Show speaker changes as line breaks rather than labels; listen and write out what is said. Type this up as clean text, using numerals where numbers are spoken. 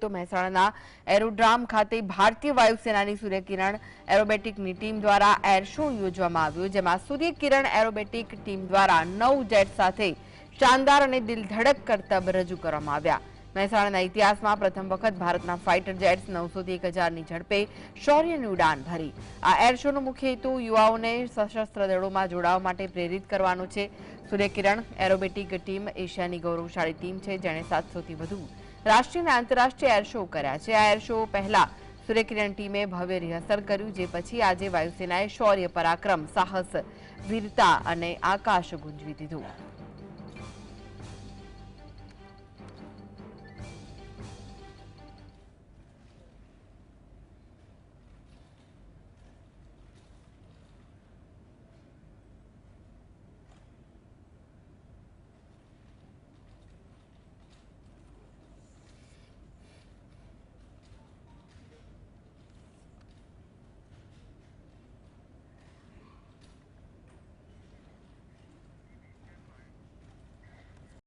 તો મહેસાણાના એરોડ્રામ ખાતે ભારતીય વાયુસેનાની સૂર્યકિરણ એરોબેટિકની ટીમ દ્વારા એર શો યોજવામાં આવ્યો, જેમાં સૂર્યકિરણ એરોબેટિક ટીમ દ્વારા 9 જેટ સાથે શાનદાર અને દિલધડક કરતબ રજૂ કરવામાં આવ્યા। મહેસાણાના ઇતિહાસમાં પ્રથમ વખત ભારતના ફાઇટર જેટ્સ 900થી 1000ની ઝડપે શૌર્યની ઉડાન ભરી। આ એર શોનો મુખ્ય હેતુ યુવાઓને સશસ્ત્ર દળોમાં જોડાવા માટે પ્રેરિત કરવાનો છે। સૂર્યકિરણ એરોબેટિક ટીમ એશિયાની ગૌરવશાળી ટીમ છે, જેણે 700થી વધુ રાષ્ટ્રીય અને આંતરરાષ્ટ્રીય એર શો કર્યા છે। આ એર શો પહેલા સૂર્યકિરણ ટીમે ભવ્ય રિહર્સલ કર્યું, જે પછી આજે વાયુસેનાએ શૌર્ય, પરાક્રમ, સાહસ, વીરતા અને આકાશ ગુંજવી દીધું।